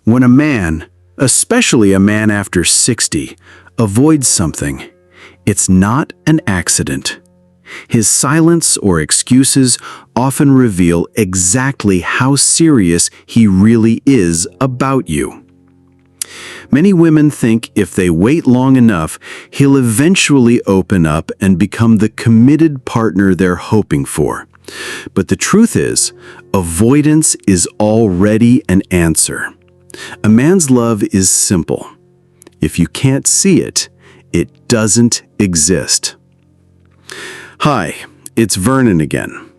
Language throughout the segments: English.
When a man, especially a man after 60, avoids something, it's not an accident. His silence or excuses often reveal exactly how serious he really is about you. Many women think if they wait long enough, he'll eventually open up and become the committed partner they're hoping for. But the truth is, avoidance is already an answer. A man's love is simple. If you can't see it, it doesn't exist. Hi, it's Vernon again.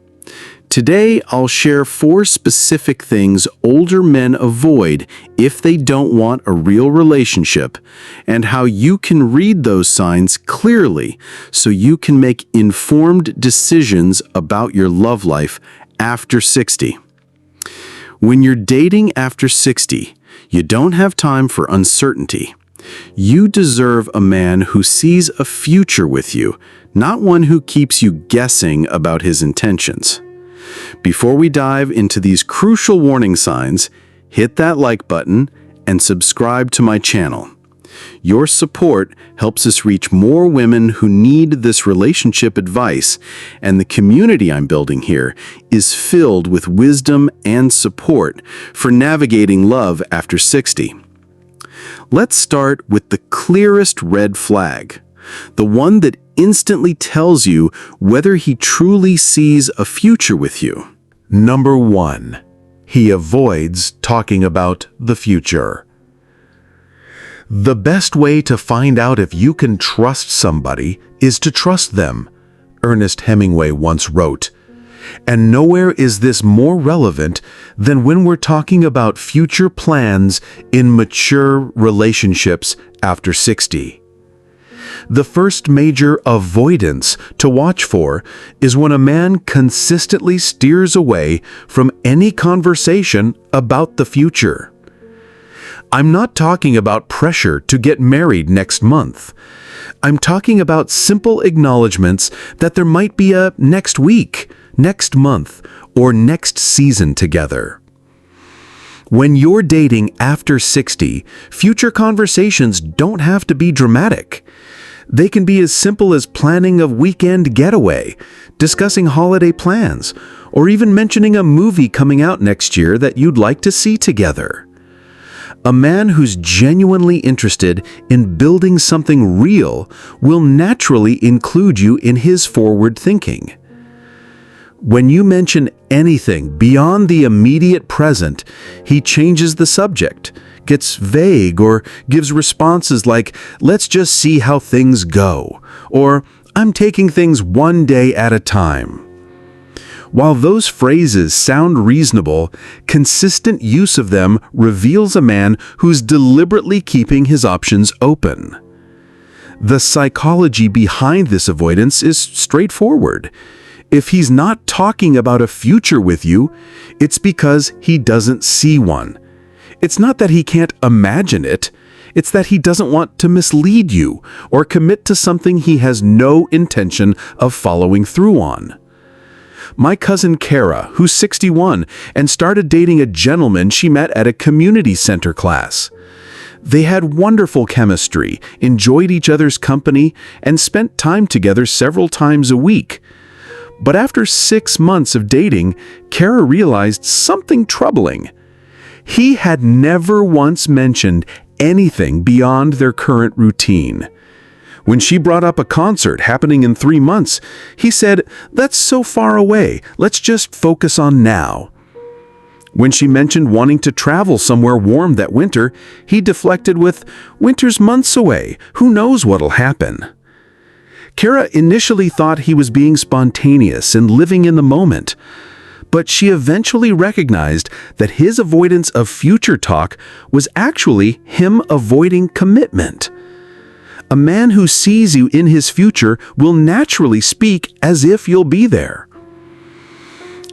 Today, I'll share 4 specific things older men avoid if they don't want a real relationship, and how you can read those signs clearly so you can make informed decisions about your love life after 60. When you're dating after 60, you don't have time for uncertainty. You deserve a man who sees a future with you, not one who keeps you guessing about his intentions. Before we dive into these crucial warning signs, hit that like button and subscribe to my channel. Your support helps us reach more women who need this relationship advice, and the community I'm building here is filled with wisdom and support for navigating love after 60. Let's start with the clearest red flag, the one that instantly tells you whether he truly sees a future with you. Number 1. He avoids talking about the future. The best way to find out if you can trust somebody is to trust them, Ernest Hemingway once wrote. And nowhere is this more relevant than when we're talking about future plans in mature relationships after 60. The first major avoidance to watch for is when a man consistently steers away from any conversation about the future. I'm not talking about pressure to get married next month. I'm talking about simple acknowledgments that there might be a next week, next month, or next season together. When you're dating after 60, future conversations don't have to be dramatic. They can be as simple as planning a weekend getaway, discussing holiday plans, or even mentioning a movie coming out next year that you'd like to see together. A man who's genuinely interested in building something real will naturally include you in his forward thinking. When you mention anything beyond the immediate present, he changes the subject, gets vague, or gives responses like, "Let's just see how things go," or "I'm taking things one day at a time." While those phrases sound reasonable, consistent use of them reveals a man who's deliberately keeping his options open. The psychology behind this avoidance is straightforward. If he's not talking about a future with you, it's because he doesn't see one. It's not that he can't imagine it, it's that he doesn't want to mislead you or commit to something he has no intention of following through on. My cousin Kara, who's 61 and started dating a gentleman she met at a community center class. They had wonderful chemistry, enjoyed each other's company, and spent time together several times a week. But after 6 months of dating, Kara realized something troubling. He had never once mentioned anything beyond their current routine. When she brought up a concert happening in 3 months, he said, "That's so far away, let's just focus on now." When she mentioned wanting to travel somewhere warm that winter, he deflected with, "Winter's months away, who knows what'll happen?" Kara initially thought he was being spontaneous and living in the moment, but she eventually recognized that his avoidance of future talk was actually him avoiding commitment. A man who sees you in his future will naturally speak as if you'll be there.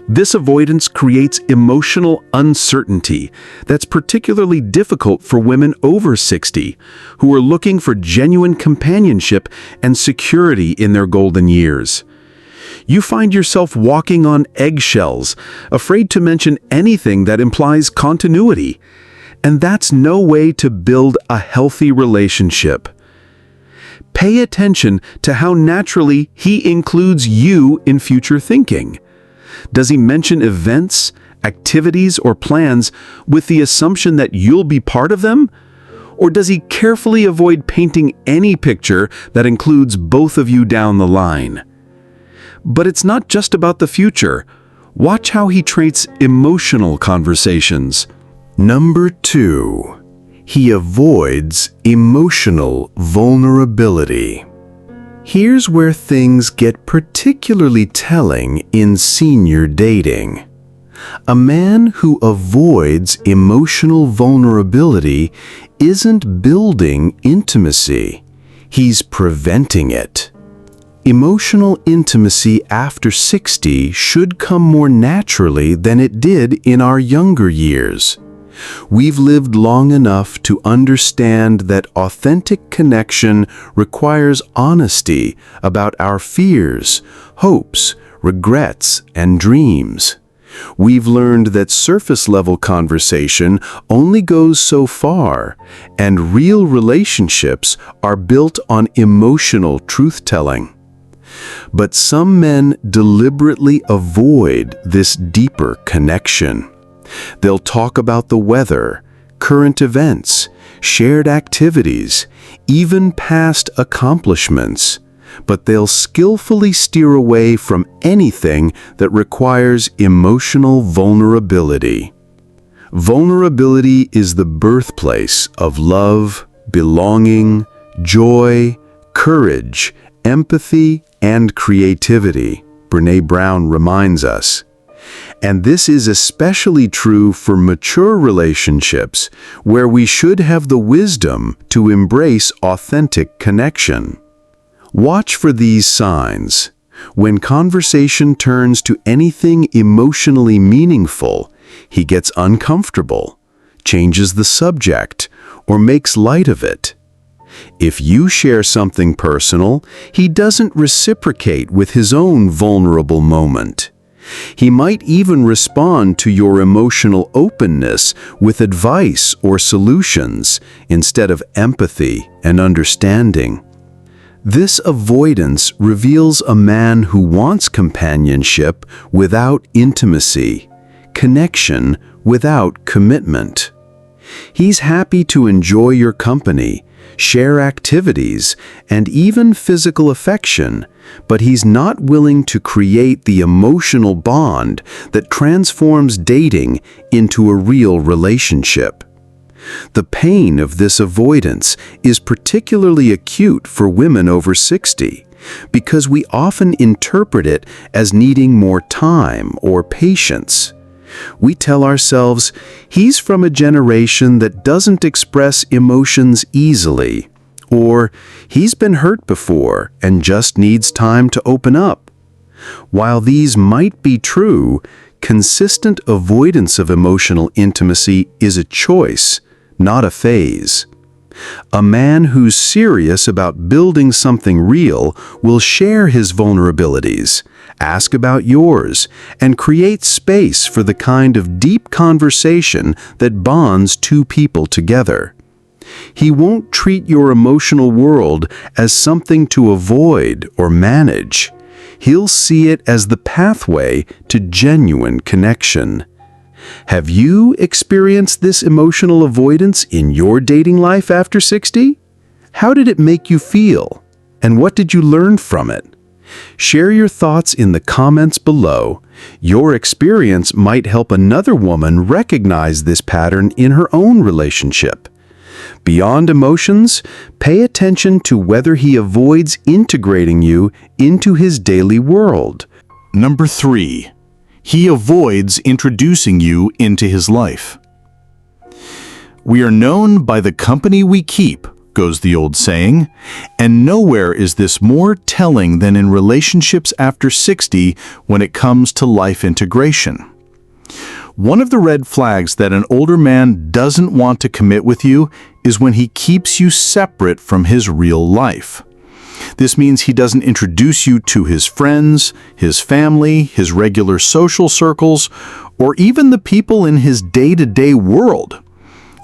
This avoidance creates emotional uncertainty that's particularly difficult for women over 60 who are looking for genuine companionship and security in their golden years. You find yourself walking on eggshells, afraid to mention anything that implies continuity. And that's no way to build a healthy relationship. Pay attention to how naturally he includes you in future thinking. Does he mention events, activities, or plans with the assumption that you'll be part of them? Or does he carefully avoid painting any picture that includes both of you down the line? But it's not just about the future. Watch how he treats emotional conversations. Number 2. He avoids emotional vulnerability. Here's where things get particularly telling in senior dating. A man who avoids emotional vulnerability isn't building intimacy. He's preventing it. Emotional intimacy after 60 should come more naturally than it did in our younger years. We've lived long enough to understand that authentic connection requires honesty about our fears, hopes, regrets, and dreams. We've learned that surface-level conversation only goes so far, and real relationships are built on emotional truth-telling. But some men deliberately avoid this deeper connection. They'll talk about the weather, current events, shared activities, even past accomplishments, but they'll skillfully steer away from anything that requires emotional vulnerability. Vulnerability is the birthplace of love, belonging, joy, courage, empathy, and creativity, Brené Brown reminds us. And this is especially true for mature relationships, where we should have the wisdom to embrace authentic connection. Watch for these signs. When conversation turns to anything emotionally meaningful, he gets uncomfortable, changes the subject, or makes light of it. If you share something personal, he doesn't reciprocate with his own vulnerable moment. He might even respond to your emotional openness with advice or solutions instead of empathy and understanding. This avoidance reveals a man who wants companionship without intimacy, connection without commitment. He's happy to enjoy your company, share activities, and even physical affection, but he's not willing to create the emotional bond that transforms dating into a real relationship. The pain of this avoidance is particularly acute for women over 60, because we often interpret it as needing more time or patience. We tell ourselves, he's from a generation that doesn't express emotions easily, or he's been hurt before and just needs time to open up. While these might be true, consistent avoidance of emotional intimacy is a choice, not a phase. A man who's serious about building something real will share his vulnerabilities, ask about yours, and create space for the kind of deep conversation that bonds two people together. He won't treat your emotional world as something to avoid or manage. He'll see it as the pathway to genuine connection. Have you experienced this emotional avoidance in your dating life after 60? How did it make you feel? And what did you learn from it? Share your thoughts in the comments below. Your experience might help another woman recognize this pattern in her own relationship. Beyond emotions, pay attention to whether he avoids integrating you into his daily world. Number 3. He avoids introducing you into his life. We are known by the company we keep, goes the old saying, and nowhere is this more telling than in relationships after 60 when it comes to life integration. One of the red flags that an older man doesn't want to commit with you is when he keeps you separate from his real life. This means he doesn't introduce you to his friends, his family, his regular social circles, or even the people in his day-to-day world.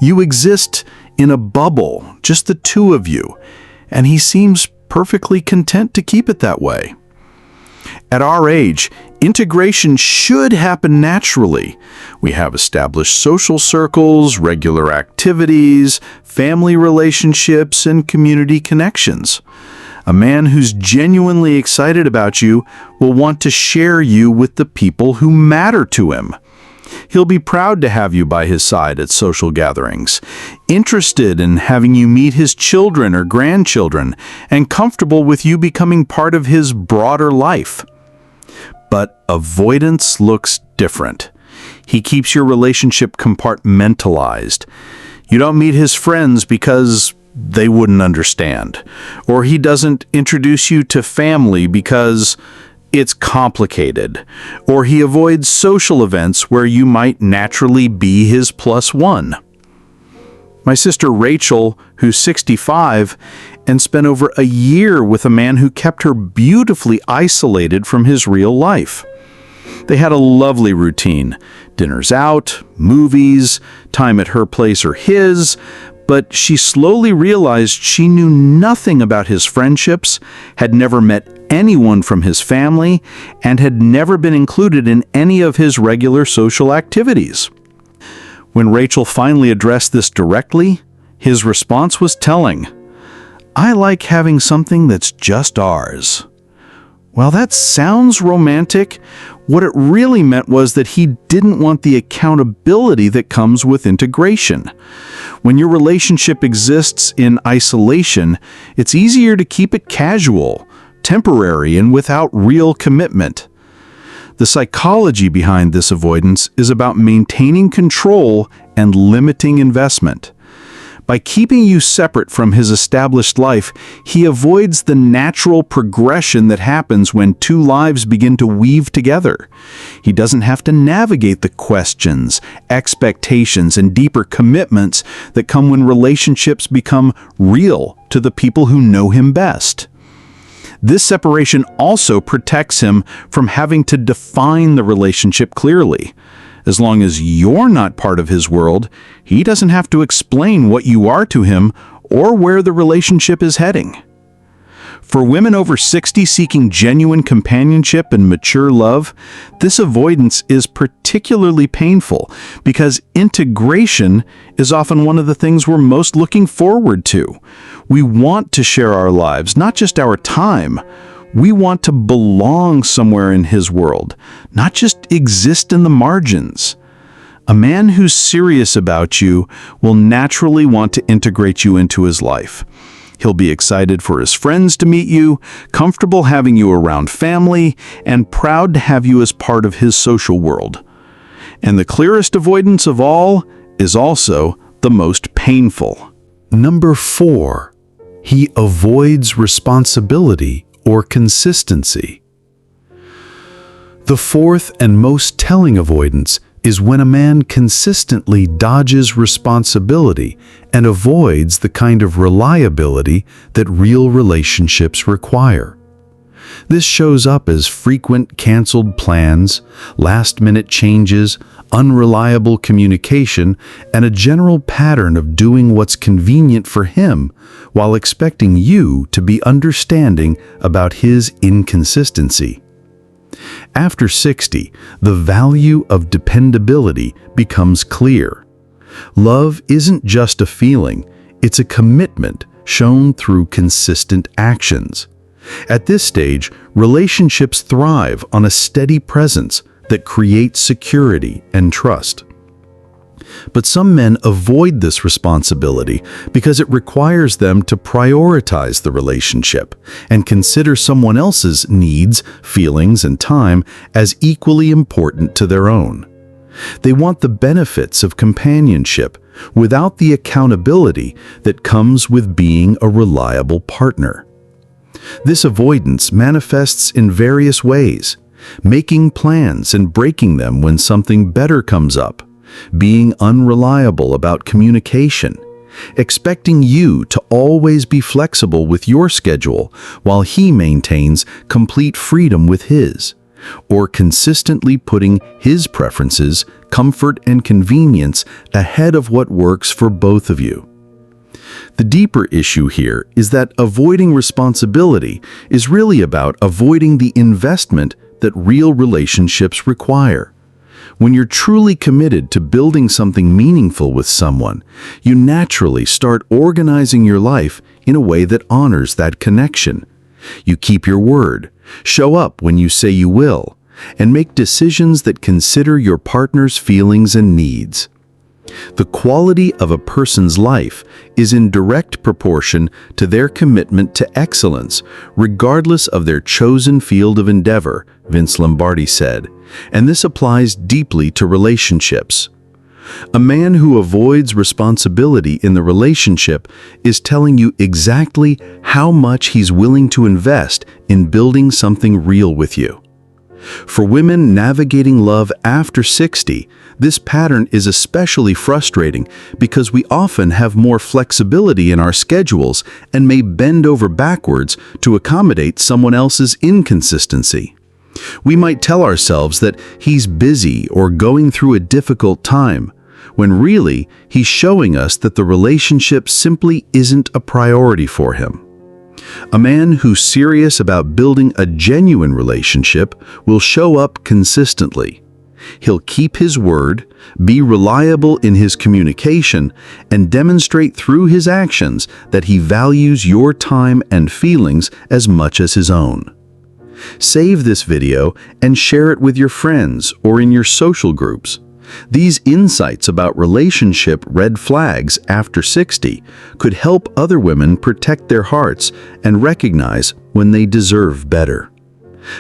You exist in a bubble, just the two of you, and he seems perfectly content to keep it that way. At our age, integration should happen naturally. We have established social circles, regular activities, family relationships, and community connections. A man who's genuinely excited about you will want to share you with the people who matter to him. He'll be proud to have you by his side at social gatherings, interested in having you meet his children or grandchildren, and comfortable with you becoming part of his broader life. But avoidance looks different. He keeps your relationship compartmentalized. You don't meet his friends because they wouldn't understand. Or he doesn't introduce you to family because it's complicated. Or he avoids social events where you might naturally be his plus one. My sister Rachel, who's 65, and spent over a year with a man who kept her beautifully isolated from his real life. They had a lovely routine, dinners out, movies, time at her place or his, but she slowly realized she knew nothing about his friendships, had never met anyone from his family, and had never been included in any of his regular social activities. When Rachel finally addressed this directly, his response was telling. "I like having something that's just ours." While that sounds romantic, what it really meant was that he didn't want the accountability that comes with integration. When your relationship exists in isolation, it's easier to keep it casual, temporary, and without real commitment. The psychology behind this avoidance is about maintaining control and limiting investment. By keeping you separate from his established life, he avoids the natural progression that happens when two lives begin to weave together. He doesn't have to navigate the questions, expectations, and deeper commitments that come when relationships become real to the people who know him best. This separation also protects him from having to define the relationship clearly. As long as you're not part of his world, he doesn't have to explain what you are to him or where the relationship is heading. For women over 60 seeking genuine companionship and mature love, this avoidance is particularly painful because integration is often one of the things we're most looking forward to. We want to share our lives, not just our time. We want to belong somewhere in his world, not just exist in the margins. A man who's serious about you will naturally want to integrate you into his life. He'll be excited for his friends to meet you, comfortable having you around family, and proud to have you as part of his social world. And the clearest avoidance of all is also the most painful. Number 4, he avoids responsibility or consistency. The fourth and most telling avoidance is when a man consistently dodges responsibility and avoids the kind of reliability that real relationships require. This shows up as frequent canceled plans, last-minute changes, unreliable communication, and a general pattern of doing what's convenient for him while expecting you to be understanding about his inconsistency. After 60, the value of dependability becomes clear. Love isn't just a feeling, it's a commitment shown through consistent actions. At this stage, relationships thrive on a steady presence that creates security and trust. But some men avoid this responsibility because it requires them to prioritize the relationship and consider someone else's needs, feelings, and time as equally important to their own. They want the benefits of companionship without the accountability that comes with being a reliable partner. This avoidance manifests in various ways: making plans and breaking them when something better comes up, being unreliable about communication, expecting you to always be flexible with your schedule while he maintains complete freedom with his, or consistently putting his preferences, comfort, and convenience ahead of what works for both of you. The deeper issue here is that avoiding responsibility is really about avoiding the investment that real relationships require. When you're truly committed to building something meaningful with someone, you naturally start organizing your life in a way that honors that connection. You keep your word, show up when you say you will, and make decisions that consider your partner's feelings and needs. The quality of a person's life is in direct proportion to their commitment to excellence, regardless of their chosen field of endeavor, Vince Lombardi said, and this applies deeply to relationships. A man who avoids responsibility in the relationship is telling you exactly how much he's willing to invest in building something real with you. For women navigating love after 60, this pattern is especially frustrating because we often have more flexibility in our schedules and may bend over backwards to accommodate someone else's inconsistency. We might tell ourselves that he's busy or going through a difficult time, when really he's showing us that the relationship simply isn't a priority for him. A man who's serious about building a genuine relationship will show up consistently. He'll keep his word, be reliable in his communication, and demonstrate through his actions that he values your time and feelings as much as his own. Save this video and share it with your friends or in your social groups. These insights about relationship red flags after 60 could help other women protect their hearts and recognize when they deserve better.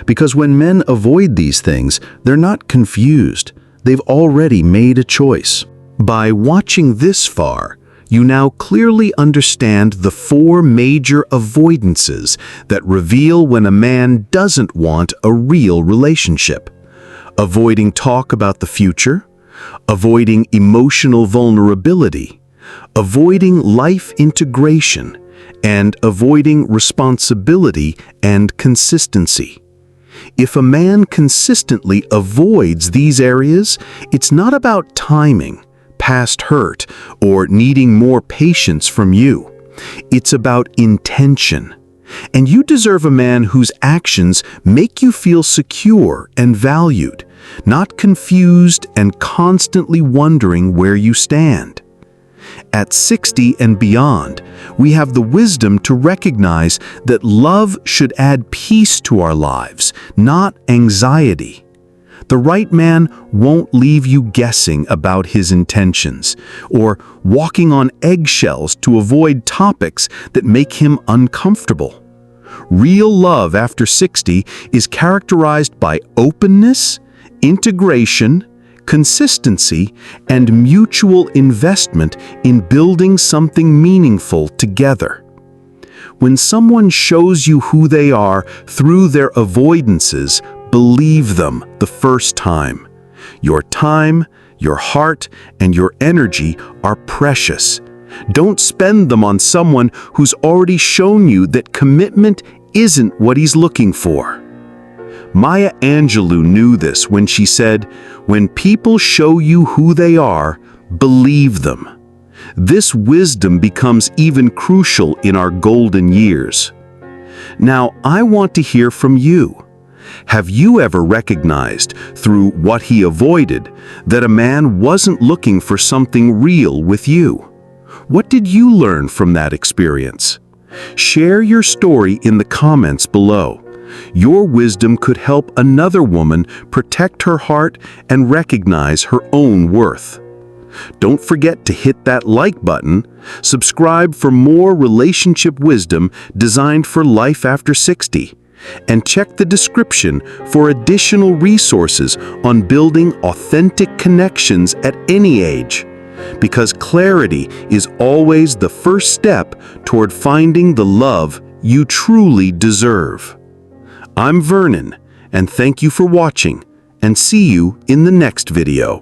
Because when men avoid these things, they're not confused. They've already made a choice. By watching this far, you now clearly understand the 4 major avoidances that reveal when a man doesn't want a real relationship. Avoiding talk about the future, avoiding emotional vulnerability, avoiding life integration, and avoiding responsibility and consistency. If a man consistently avoids these areas, it's not about timing, past hurt, or needing more patience from you. It's about intention. And you deserve a man whose actions make you feel secure and valued, not confused and constantly wondering where you stand. At 60 and beyond, we have the wisdom to recognize that love should add peace to our lives, not anxiety. The right man won't leave you guessing about his intentions or walking on eggshells to avoid topics that make him uncomfortable. Real love after 60 is characterized by openness, integration, consistency, and mutual investment in building something meaningful together. When someone shows you who they are through their avoidances, believe them the first time. Your time, your heart, and your energy are precious. Don't spend them on someone who's already shown you that commitment isn't what he's looking for. Maya Angelou knew this when she said, "When people show you who they are, believe them." This wisdom becomes even crucial in our golden years. Now, I want to hear from you. Have you ever recognized, through what he avoided, that a man wasn't looking for something real with you? What did you learn from that experience? Share your story in the comments below. Your wisdom could help another woman protect her heart and recognize her own worth. Don't forget to hit that like button, subscribe for more relationship wisdom designed for life after 60, and check the description for additional resources on building authentic connections at any age. Because clarity is always the first step toward finding the love you truly deserve. I'm Vernon, and thank you for watching, and see you in the next video.